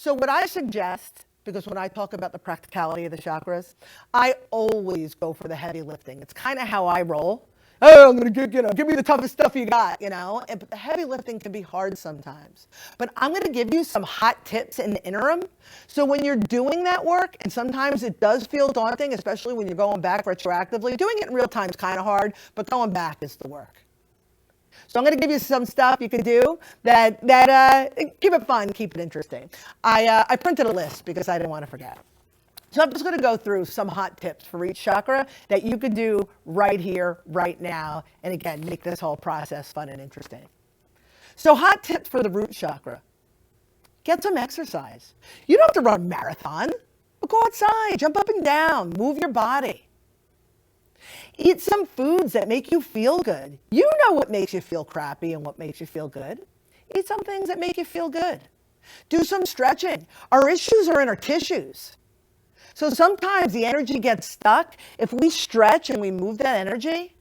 So what I suggest, because when I talk about the practicality of the chakras, I always go for the heavy lifting. It's kind of how I roll. Oh, I'm going to give me the toughest stuff you got, But the heavy lifting can be hard sometimes. But I'm going to give you some hot tips in the interim. So when you're doing that work, and sometimes it does feel daunting, especially when you're going back retroactively, doing it in real time is kind of hard, but going back is the work. So I'm going to give you some stuff you can do that keep it fun, keep it interesting. I printed a list because I didn't want to forget. So I'm just going to go through some hot tips for each chakra that you can do right here, right now, and again, make this whole process fun and interesting. So hot tips for the root chakra. Get some exercise. You don't have to run a marathon, but go outside, jump up and down, move your body. Eat some foods that make you feel good. You know what makes you feel crappy and what makes you feel good. Eat some things that make you feel good. Do some stretching. Our issues are in our tissues. So sometimes the energy gets stuck. If we stretch and we move that energy,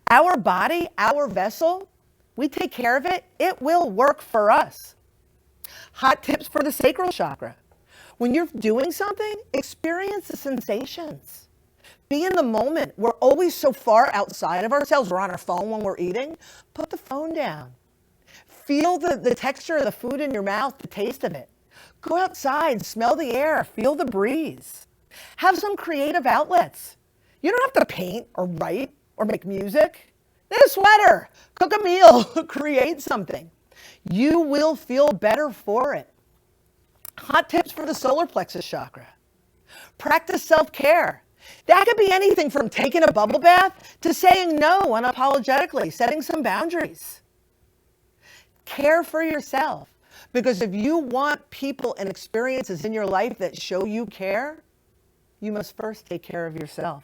our body, our vessel, we take care of it, it will work for us. Hot tips for the sacral chakra. When you're doing something, experience the sensations. Be in the moment. We're always so far outside of ourselves. We're on our phone when we're eating. Put the phone down. Feel the texture of the food in your mouth, the taste of it. Go outside, smell the air, feel the breeze. Have some creative outlets. You don't have to paint or write or make music. Knit a sweater, cook a meal, create something. You will feel better for it. Hot tips for the solar plexus chakra. Practice self-care. That could be anything from taking a bubble bath to saying no unapologetically, setting some boundaries. Care for yourself, because if you want people and experiences in your life that show you care, you must first take care of yourself.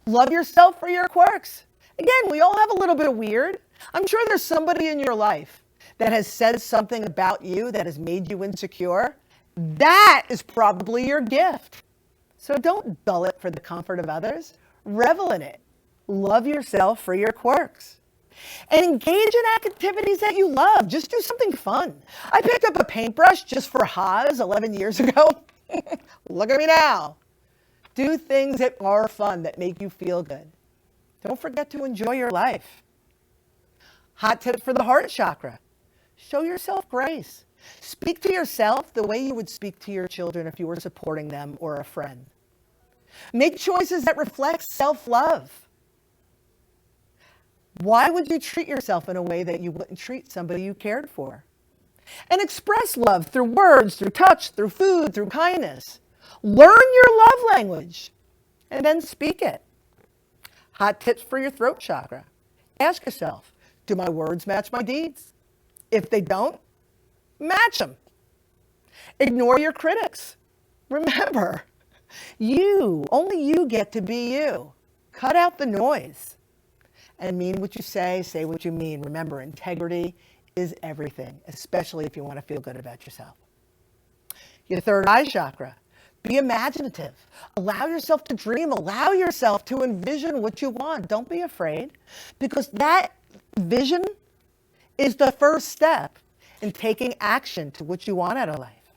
Love yourself for your quirks. Again, we all have a little bit of weird. I'm sure there's somebody in your life that has said something about you that has made you insecure. That is probably your gift. So don't dull it for the comfort of others. Revel in it. Love yourself for your quirks. And engage in activities that you love. Just do something fun. I picked up a paintbrush just for Haas 11 years ago. Look at me now. Do things that are fun, that make you feel good. Don't forget to enjoy your life. Hot tip for the heart chakra. Show yourself grace. Speak to yourself the way you would speak to your children if you were supporting them or a friend. Make choices that reflect self-love. Why would you treat yourself in a way that you wouldn't treat somebody you cared for? And express love through words, through touch, through food, through kindness. Learn your love language and then speak it. Hot tips for your throat chakra. Ask yourself, do my words match my deeds? If they don't, match them. Ignore your critics. Remember, only you get to be you. Cut out the noise. And mean what you say what you mean. Remember, integrity is everything, especially if you want to feel good about yourself. Your third eye chakra. Be imaginative. Allow yourself to dream. Allow yourself to envision what you want. Don't be afraid, because that vision is the first step in taking action to what you want out of life.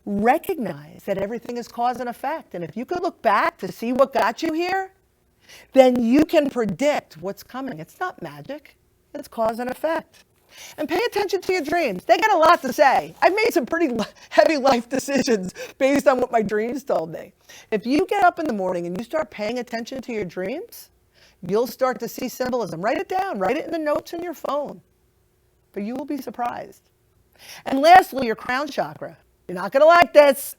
Recognize that everything is cause and effect. And if you could look back to see what got you here, then you can predict what's coming. It's not magic. It's cause and effect. And pay attention to your dreams. They got a lot to say. I've made some pretty heavy life decisions based on what my dreams told me. If you get up in the morning and you start paying attention to your dreams, you'll start to see symbolism. Write it down. Write it in the notes on your phone. But you will be surprised. And lastly, your crown chakra. You're not going to like this.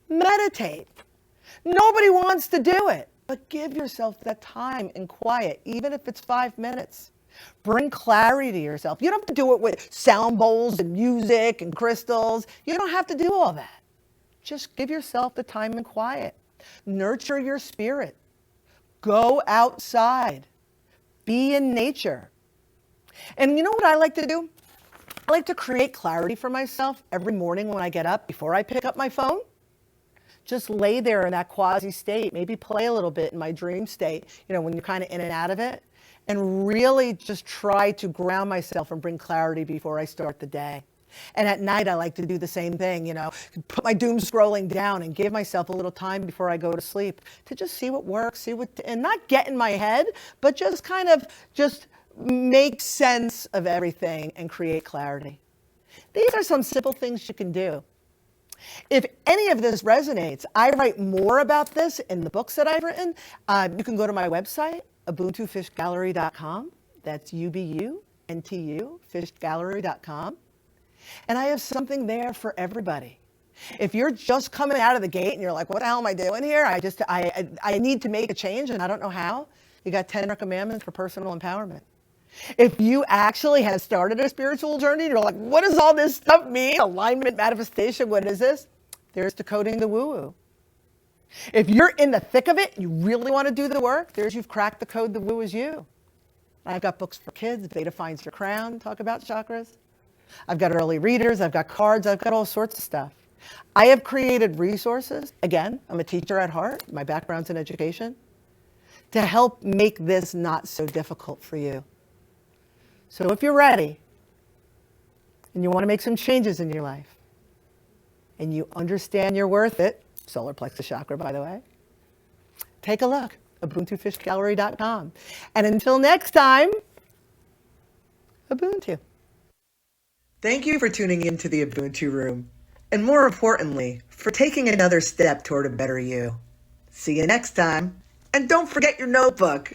Meditate. Nobody wants to do it, but give yourself that time and quiet, even if it's 5 minutes. Bring clarity to yourself. You don't have to do it with sound bowls and music and crystals. You don't have to do all that. Just give yourself the time and quiet. Nurture your spirit. Go outside. Be in nature. And you know what I like to do? I like to create clarity for myself every morning when I get up, before I pick up my phone. Just lay there in that quasi state, maybe play a little bit in my dream state, when you're kind of in and out of it, and really just try to ground myself and bring clarity before I start the day. And at night, I like to do the same thing, put my doom scrolling down and give myself a little time before I go to sleep to just see what works, and not get in my head, but just kind of just make sense of everything and create clarity. These are some simple things you can do. If any of this resonates, I write more about this in the books that I've written. You can go to my website, ubuntufishgallery.com. That's UBUNTU, fishgallery.com. And I have something there for everybody. If you're just coming out of the gate and you're like, what the hell am I doing here? I need to make a change and I don't know how. You got 10 commandments for personal empowerment. If you actually have started a spiritual journey, and you're like, what does all this stuff mean? Alignment, manifestation, what is this? There's decoding the woo-woo. If you're in the thick of it, you really want to do the work, there's You've Cracked the Code, the woo is you. I've got books for kids, Beta Finds Your Crown, talk about chakras. I've got early readers, I've got cards, I've got all sorts of stuff. I have created resources, again, I'm a teacher at heart, my background's in education, to help make this not so difficult for you. So if you're ready, and you want to make some changes in your life, and you understand you're worth it, solar plexus chakra, by the way, take a look, ubuntufishgallery.com. And until next time, Ubuntu. Thank you for tuning into the Ubuntu Room, and more importantly, for taking another step toward a better you. See you next time, and don't forget your notebook.